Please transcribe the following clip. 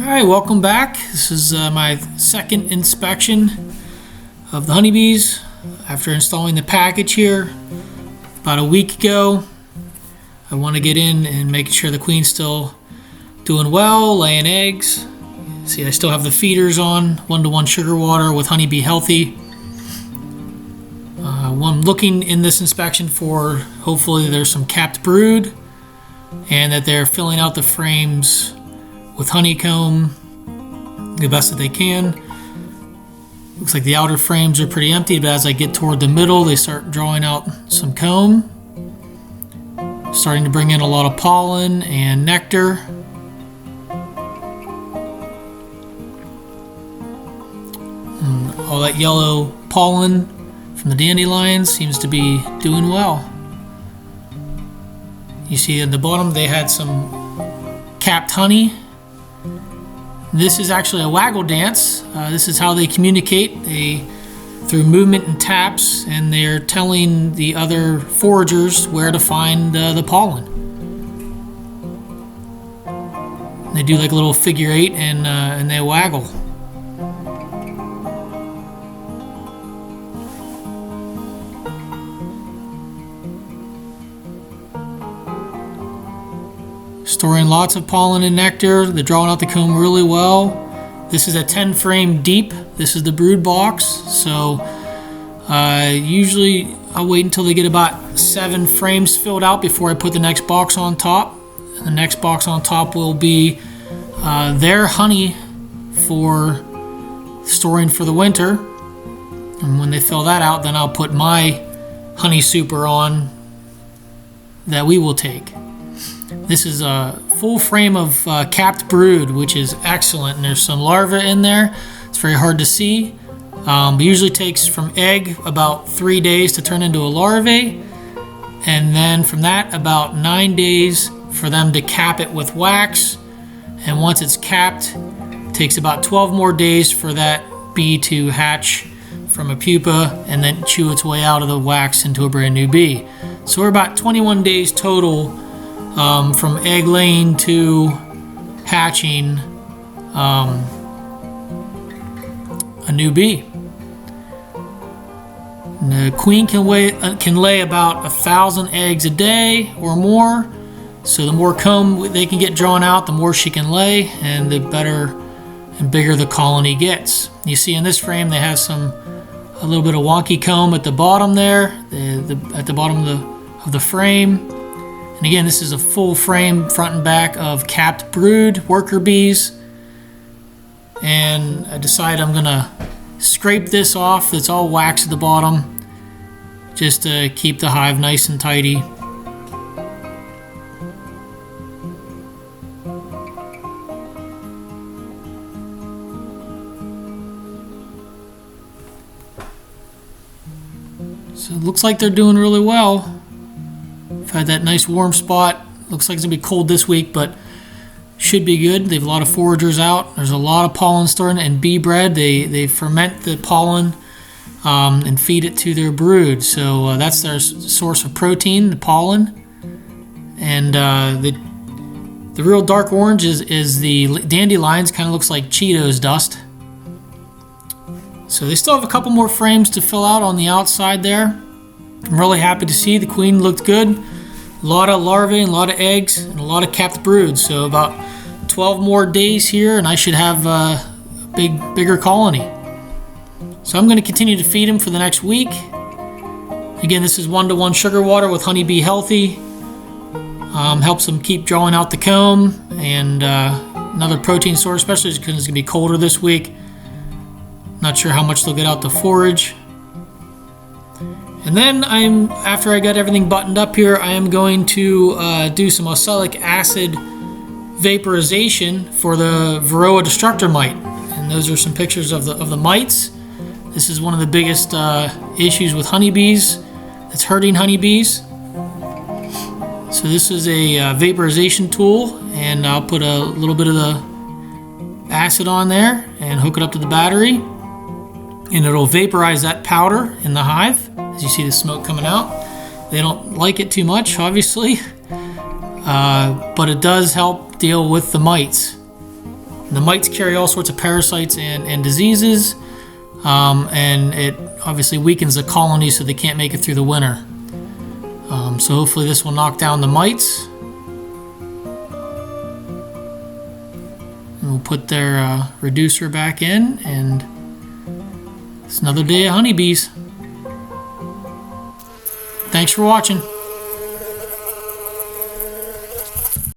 Alright, welcome back. This is my second inspection of the honeybees after installing the package here about a week ago. I want to get in and make sure the queen's still doing well, laying eggs. See, I still have the feeders on, 1-to-1 sugar water with Honeybee Healthy. I'm looking in this inspection for hopefully there's some capped brood and that they're filling out the frames with honeycomb the best that they can. Looks like the outer frames are pretty empty, but as I get toward the middle, they start drawing out some comb. Starting to bring in a lot of pollen and nectar. And all that yellow pollen from the dandelions seems to be doing well. You see at the bottom they had some capped honey. This is actually a waggle dance. This is how they communicate. Through movement and taps, and they're telling the other foragers where to find the pollen. They do like a little figure eight and they waggle. Storing lots of pollen and nectar. They're drawing out the comb really well. This is a 10 frame deep. This is the brood box. So usually I'll wait until they get about 7 frames filled out before I put the next box on top. The next box on top will be their honey for storing for the winter. And when they fill that out, then I'll put my honey super on that we will take. This is a full frame of capped brood, which is excellent, and there's some larvae in there. It's very hard to see, but usually takes from egg about 3 days to turn into a larvae, and then from that about 9 days for them to cap it with wax. And once it's capped, it takes about 12 more days for that bee to hatch from a pupa and then chew its way out of the wax into a brand new bee. So we're about 21 days total from egg laying to hatching a new bee. And the queen can lay about 1,000 eggs a day or more. So the more comb they can get drawn out, the more she can lay, and the better and bigger the colony gets. You see in this frame they have a little bit of wonky comb at the bottom there, at the bottom of the frame. And again, this is a full frame front and back of capped brood worker bees. And I decided I'm gonna scrape this off. It's all wax at the bottom, just to keep the hive nice and tidy. So it looks like they're doing really well. I've had that nice warm spot. Looks like it's gonna be cold this week, but should be good. They have a lot of foragers out. There's a lot of pollen stored and bee bread. They ferment the pollen and feed it to their brood. So that's their source of protein, the pollen. And the real dark orange is the dandelions. Kind of looks like Cheetos dust. So they still have a couple more frames to fill out on the outside there. I'm really happy to see the queen looked good. A lot of larvae and a lot of eggs and a lot of capped brood. So about 12 more days here and I should have a bigger colony. So I'm going to continue to feed them for the next week. Again, this is 1-to-1 sugar water with Honeybee Healthy. Helps them keep drawing out the comb, and another protein source, especially because it's going to be colder this week. Not sure how much they'll get out to forage. And then after I got everything buttoned up here, I am going to do some oxalic acid vaporization for the Varroa destructor mite. And those are some pictures of the mites. This is one of the biggest issues with honeybees that's hurting honeybees. So this is a vaporization tool, and I'll put a little bit of the acid on there and hook it up to the battery, and it'll vaporize that powder in the hive. As you see the smoke coming out, they don't like it too much, obviously, but it does help deal with the mites. The mites carry all sorts of parasites and diseases, and it obviously weakens the colony so they can't make it through the winter. So hopefully this will knock down the mites. And we'll put their reducer back in, and it's another day of honeybees. Thanks for watching.